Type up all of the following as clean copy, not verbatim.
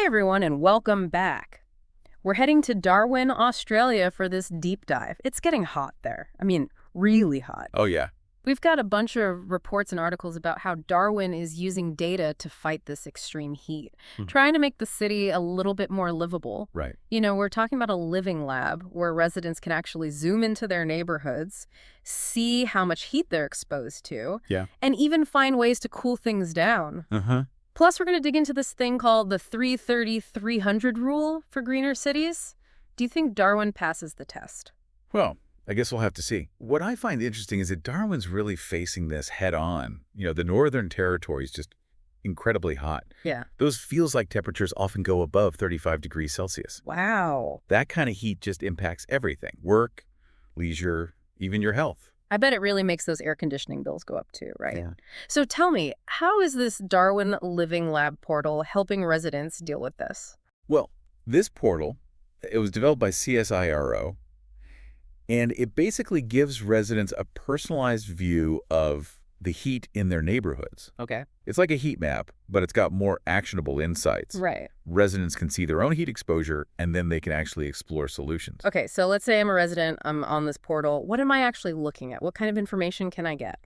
Hey everyone, and welcome back. We're heading to Darwin, Australia for this deep dive. It's getting hot there. I mean, really hot. Oh, yeah. We've got a bunch of reports and articles about how Darwin is using data to fight this extreme heat, trying to make the city a little bit more livable. Right. You know, we're talking about a living lab where residents can actually zoom into their neighborhoods, see how much heat they're exposed to, and even find ways to cool things down. Plus, we're going to dig into this thing called the 330-300 rule for greener cities. Do you think Darwin passes the test? Well, I guess we'll have to see. What I find interesting is that Darwin's really facing this head on. You know, the Northern Territory is just incredibly hot. Yeah. Those feels-like temperatures often go above 35 degrees Celsius. Wow. That kind of heat just impacts everything. Work, leisure, even your health. I bet it really makes those air conditioning bills go up too, right? Yeah. So tell me, how is this Darwin Living Lab portal helping residents deal with this? Well, this portal, it was developed by CSIRO, and it basically gives residents a personalized view of the heat in their neighborhoods. Okay. It's like a heat map, but it's got more actionable insights. Right. Residents can see their own heat exposure, and then they can actually explore solutions. Okay, so let's say I'm a resident, I'm on this portal. What am I actually looking at? What kind of information can I get?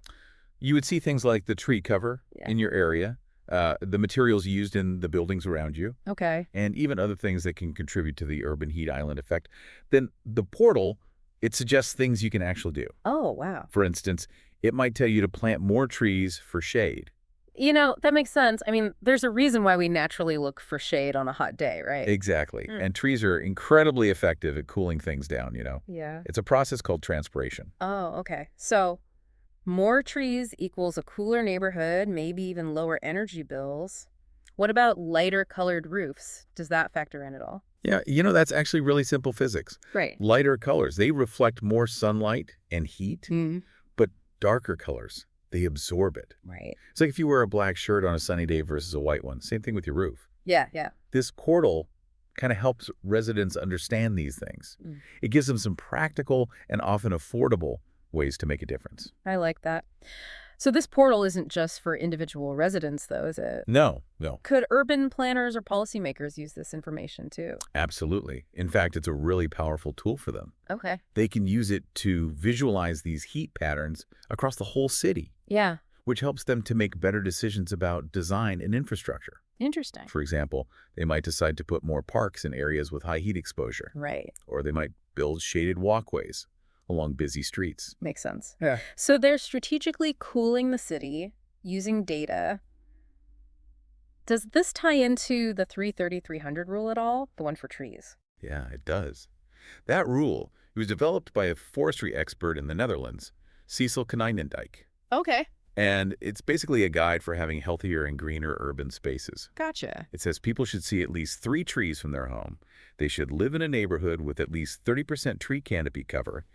You would see things like the tree cover in your area, the materials used in the buildings around you, and even other things that can contribute to the urban heat island effect. Then the portal, it suggests things you can actually do. Oh, wow. For instance, it might tell you to plant more trees for shade. You know, that makes sense. I mean, there's a reason why we naturally look for shade on a hot day, right? Exactly. And trees are incredibly effective at cooling things down, you know. Yeah. It's a process called transpiration. Oh, okay. So more trees equals a cooler neighborhood, maybe even lower energy bills. What about lighter colored roofs? Does that factor in at all? Yeah, you know, that's actually really simple physics. Right. Lighter colors, they reflect more sunlight and heat, but darker colors, they absorb it. Right. It's like if you wear a black shirt on a sunny day versus a white one. Same thing with your roof. Yeah. This portal kind of helps residents understand these things. It gives them some practical and often affordable ways to make a difference. I like that. So this portal isn't just for individual residents, though, is it? No. Could urban planners or policymakers use this information, too? Absolutely. In fact, it's a really powerful tool for them. Okay. They can use it to visualize these heat patterns across the whole city. Yeah. Which helps them to make better decisions about design and infrastructure. Interesting. For example, they might decide to put more parks in areas with high heat exposure. Right. Or they might build shaded walkways along busy streets. Makes sense. Yeah. So they're strategically cooling the city using data. Does this tie into the 330-300 rule at all? The one for trees? Yeah, it does. That rule, it was developed by a forestry expert in the Netherlands, Cecil Konijnendijk. Okay. And it's basically a guide for having healthier and greener urban spaces. Gotcha. It says people should see at least 3 trees from their home. They should live in a neighborhood with at least 30% tree canopy cover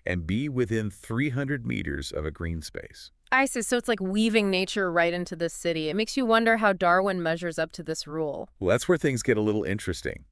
and be within 300 meters of a green space. I see. So it's like weaving nature right into the city. It makes you wonder how Darwin measures up to this rule. Well, that's where things get a little interesting.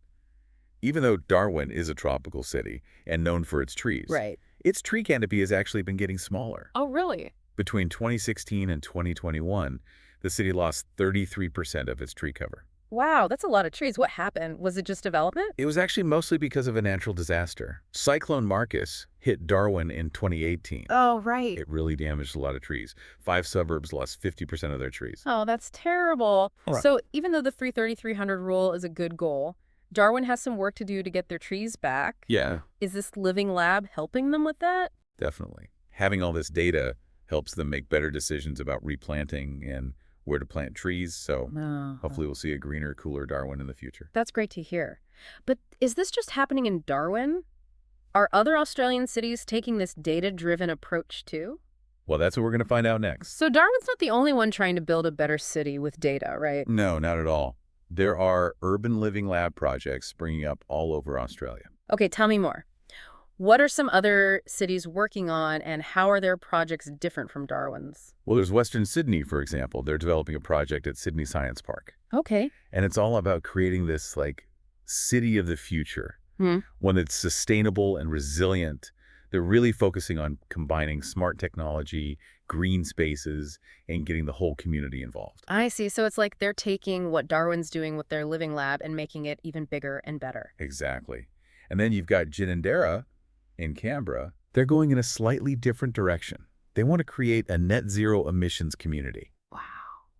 Even though Darwin is a tropical city and known for its trees, its tree canopy has actually been getting smaller. Oh, really? Between 2016 and 2021, the city lost 33% of its tree cover. Wow, that's a lot of trees. What happened? Was it just development? It was actually mostly because of a natural disaster. Cyclone Marcus hit Darwin in 2018. Oh, right. It really damaged a lot of trees. 5 suburbs lost 50% of their trees. Oh, that's terrible. Right. So even though the 330-300 rule is a good goal, Darwin has some work to do to get their trees back. Yeah. Is this living lab helping them with that? Definitely. Having all this data helps them make better decisions about replanting and where to plant trees, so hopefully we'll see a greener, cooler Darwin in the future. That's great to hear. But is this just happening in Darwin? Are other Australian cities taking this data-driven approach too? Well, that's what we're going to find out next. So Darwin's not the only one trying to build a better city with data, right? No, not at all. There are urban living lab projects springing up all over Australia. Okay, tell me more. What are some other cities working on, and how are their projects different from Darwin's? Well, there's Western Sydney, for example. They're developing a project at Sydney Science Park. Okay. And it's all about creating this, city of the future, one that's sustainable and resilient, They're really focusing on combining smart technology, green spaces, and getting the whole community involved. I see. So it's like they're taking what Darwin's doing with their living lab and making it even bigger and better. Exactly. And then you've got Ginninderra in Canberra. They're going in a slightly different direction. They want to create a net zero emissions community. Wow.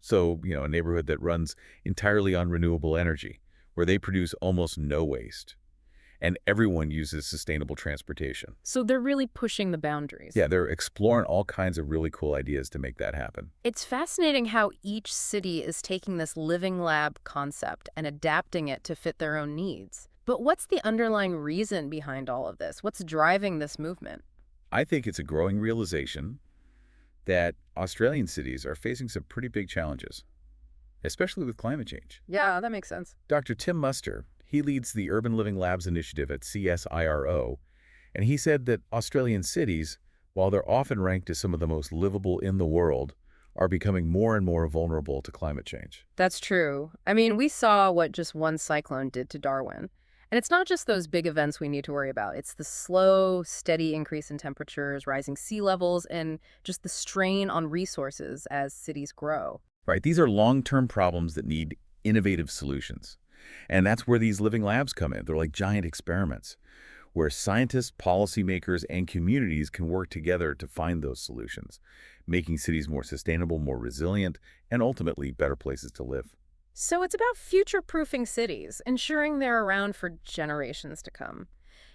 So, a neighborhood that runs entirely on renewable energy, where they produce almost no waste. And everyone uses sustainable transportation. So they're really pushing the boundaries. Yeah, they're exploring all kinds of really cool ideas to make that happen. It's fascinating how each city is taking this living lab concept and adapting it to fit their own needs. But what's the underlying reason behind all of this? What's driving this movement? I think it's a growing realization that Australian cities are facing some pretty big challenges, especially with climate change. Yeah, that makes sense. Dr. Tim Muster, he leads the Urban Living Labs initiative at CSIRO, and he said that Australian cities, while they're often ranked as some of the most livable in the world, are becoming more and more vulnerable to climate change. That's true. I mean, we saw what just one cyclone did to Darwin. And it's not just those big events we need to worry about. It's the slow, steady increase in temperatures, rising sea levels, and just the strain on resources as cities grow. Right. These are long-term problems that need innovative solutions. And that's where these living labs come in. They're like giant experiments where scientists, policymakers, and communities can work together to find those solutions, making cities more sustainable, more resilient, and ultimately better places to live. So it's about future-proofing cities, ensuring they're around for generations to come.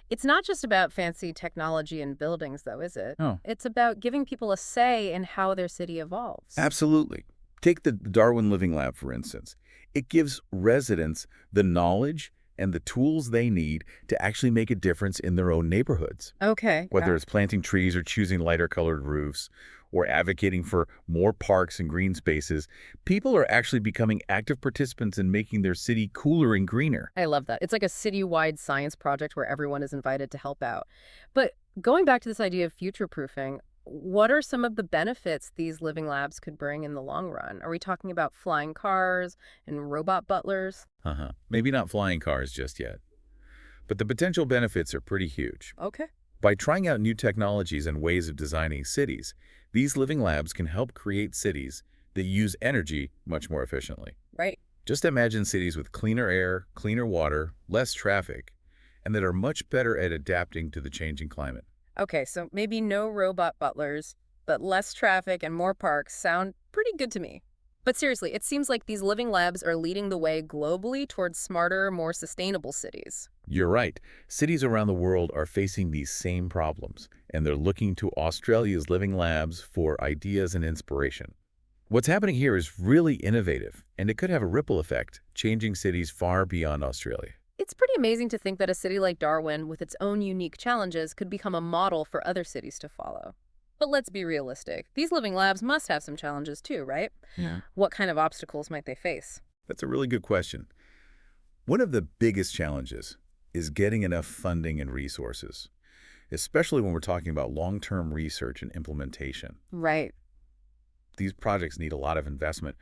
It's not just about fancy technology and buildings, though, is it? No. It's about giving people a say in how their city evolves. Absolutely. Take the Darwin Living Lab, for instance. It gives residents the knowledge and the tools they need to actually make a difference in their own neighborhoods. Okay. Whether it's planting trees or choosing lighter-colored roofs or advocating for more parks and green spaces, people are actually becoming active participants in making their city cooler and greener. I love that. It's like a citywide science project where everyone is invited to help out. But going back to this idea of future-proofing, what are some of the benefits these living labs could bring in the long run? Are we talking about flying cars and robot butlers? Maybe not flying cars just yet. But the potential benefits are pretty huge. Okay. By trying out new technologies and ways of designing cities, these living labs can help create cities that use energy much more efficiently. Right. Just imagine cities with cleaner air, cleaner water, less traffic, and that are much better at adapting to the changing climate. Okay, so maybe no robot butlers, but less traffic and more parks sound pretty good to me. But seriously, it seems like these living labs are leading the way globally towards smarter, more sustainable cities. You're right. Cities around the world are facing these same problems, and they're looking to Australia's living labs for ideas and inspiration. What's happening here is really innovative, and it could have a ripple effect, changing cities far beyond Australia. It's pretty amazing to think that a city like Darwin, with its own unique challenges, could become a model for other cities to follow. But let's be realistic. These living labs must have some challenges too, right? Yeah. What kind of obstacles might they face? That's a really good question. One of the biggest challenges is getting enough funding and resources, especially when we're talking about long-term research and implementation. Right. These projects need a lot of investment,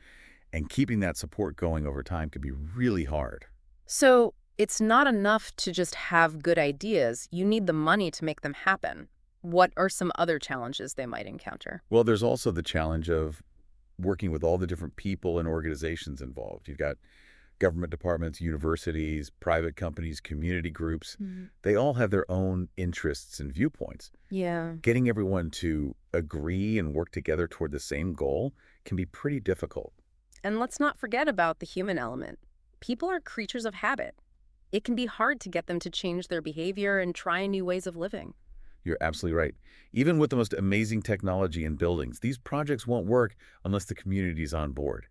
and keeping that support going over time can be really hard. So it's not enough to just have good ideas. You need the money to make them happen. What are some other challenges they might encounter? Well, there's also the challenge of working with all the different people and organizations involved. You've got government departments, universities, private companies, community groups. They all have their own interests and viewpoints. Yeah. Getting everyone to agree and work together toward the same goal can be pretty difficult. And let's not forget about the human element. People are creatures of habit. It can be hard to get them to change their behavior and try new ways of living. You're absolutely right. Even with the most amazing technology and buildings, these projects won't work unless the community is on board.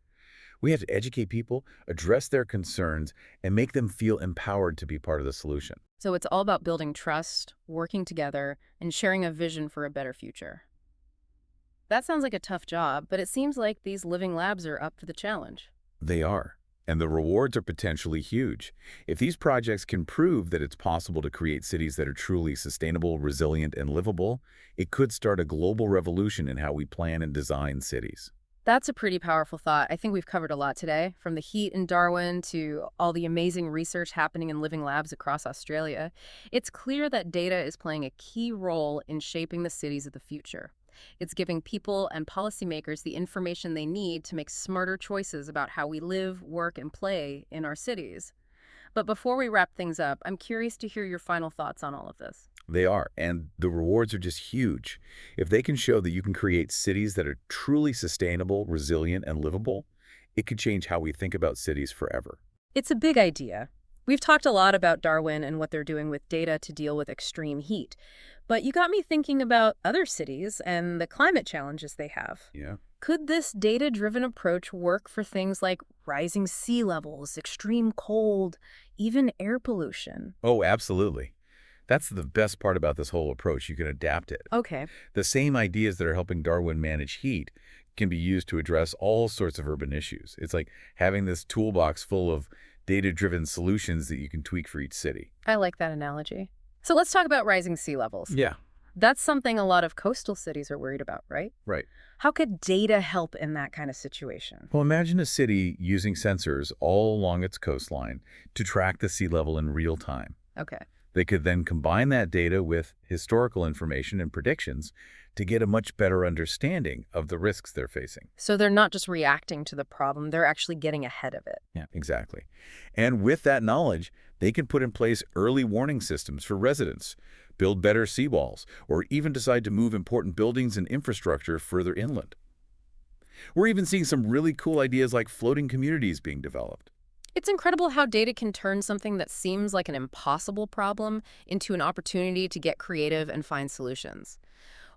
We have to educate people, address their concerns, and make them feel empowered to be part of the solution. So it's all about building trust, working together, and sharing a vision for a better future. That sounds like a tough job, but it seems like these living labs are up for the challenge. They are. And the rewards are potentially huge. If these projects can prove that it's possible to create cities that are truly sustainable, resilient, and livable, it could start a global revolution in how we plan and design cities. That's a pretty powerful thought. I think we've covered a lot today, from the heat in Darwin to all the amazing research happening in living labs across Australia. It's clear that data is playing a key role in shaping the cities of the future. It's giving people and policymakers the information they need to make smarter choices about how we live, work, and play in our cities. But before we wrap things up, I'm curious to hear your final thoughts on all of this. They are, and the rewards are just huge. If they can show that you can create cities that are truly sustainable, resilient, and livable, it could change how we think about cities forever. It's a big idea. We've talked a lot about Darwin and what they're doing with data to deal with extreme heat. But you got me thinking about other cities and the climate challenges they have. Yeah. Could this data-driven approach work for things like rising sea levels, extreme cold, even air pollution? Oh, absolutely. That's the best part about this whole approach. You can adapt it. Okay. The same ideas that are helping Darwin manage heat can be used to address all sorts of urban issues. It's like having this toolbox full of data-driven solutions that you can tweak for each city. I like that analogy. So let's talk about rising sea levels. Yeah. That's something a lot of coastal cities are worried about, right? Right. How could data help in that kind of situation? Well, imagine a city using sensors all along its coastline to track the sea level in real time. Okay. They could then combine that data with historical information and predictions to get a much better understanding of the risks they're facing. So they're not just reacting to the problem, they're actually getting ahead of it. Yeah, exactly. And with that knowledge, they can put in place early warning systems for residents, build better seawalls, or even decide to move important buildings and infrastructure further inland. We're even seeing some really cool ideas like floating communities being developed. It's incredible how data can turn something that seems like an impossible problem into an opportunity to get creative and find solutions.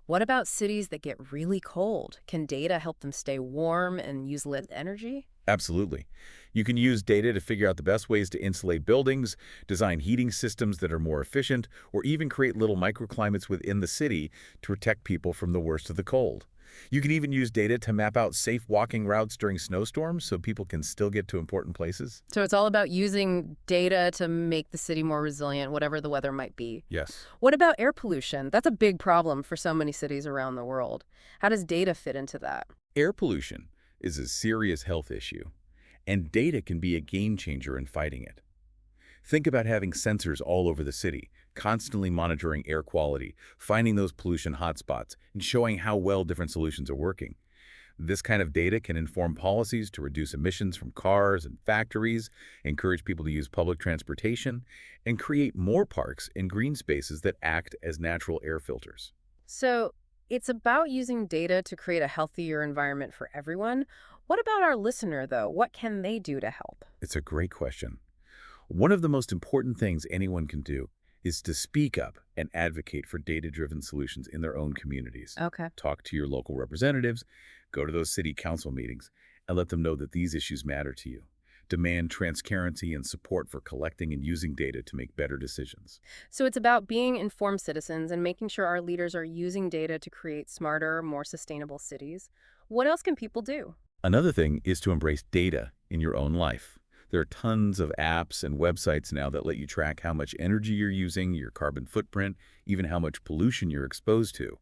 What about cities that get really cold? Can data help them stay warm and use lit energy? Absolutely. You can use data to figure out the best ways to insulate buildings, design heating systems that are more efficient, or even create little microclimates within the city to protect people from the worst of the cold. You can even use data to map out safe walking routes during snowstorms so people can still get to important places. So it's all about using data to make the city more resilient, whatever the weather might be. Yes. What about air pollution? That's a big problem for so many cities around the world. How does data fit into that? Air pollution is a serious health issue, and data can be a game changer in fighting it. Think about having sensors all over the city, constantly monitoring air quality, finding those pollution hotspots, and showing how well different solutions are working. This kind of data can inform policies to reduce emissions from cars and factories, encourage people to use public transportation, and create more parks and green spaces that act as natural air filters. So it's about using data to create a healthier environment for everyone. What about our listener, though? What can they do to help? It's a great question. One of the most important things anyone can do is to speak up and advocate for data-driven solutions in their own communities. Okay. Talk to your local representatives, go to those city council meetings, and let them know that these issues matter to you. Demand transparency and support for collecting and using data to make better decisions. So it's about being informed citizens and making sure our leaders are using data to create smarter, more sustainable cities. What else can people do? Another thing is to embrace data in your own life. There are tons of apps and websites now that let you track how much energy you're using, your carbon footprint, even how much pollution you're exposed to.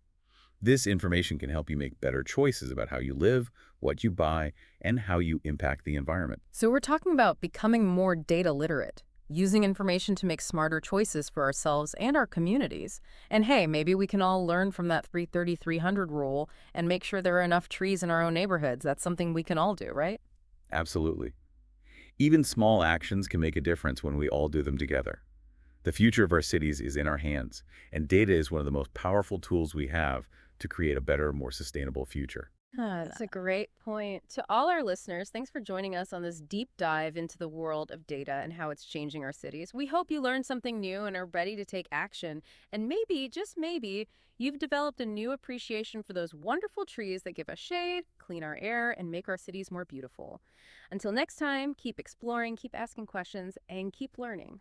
This information can help you make better choices about how you live, what you buy, and how you impact the environment. So we're talking about becoming more data literate, using information to make smarter choices for ourselves and our communities. And hey, maybe we can all learn from that 330-300 rule and make sure there are enough trees in our own neighborhoods. That's something we can all do, right? Absolutely. Even small actions can make a difference when we all do them together. The future of our cities is in our hands, and data is one of the most powerful tools we have to create a better, more sustainable future. That's a great point. To all our listeners, thanks for joining us on this deep dive into the world of data and how it's changing our cities. We hope you learned something new and are ready to take action. And maybe, just maybe, you've developed a new appreciation for those wonderful trees that give us shade, clean our air, and make our cities more beautiful. Until next time, keep exploring, keep asking questions, and keep learning.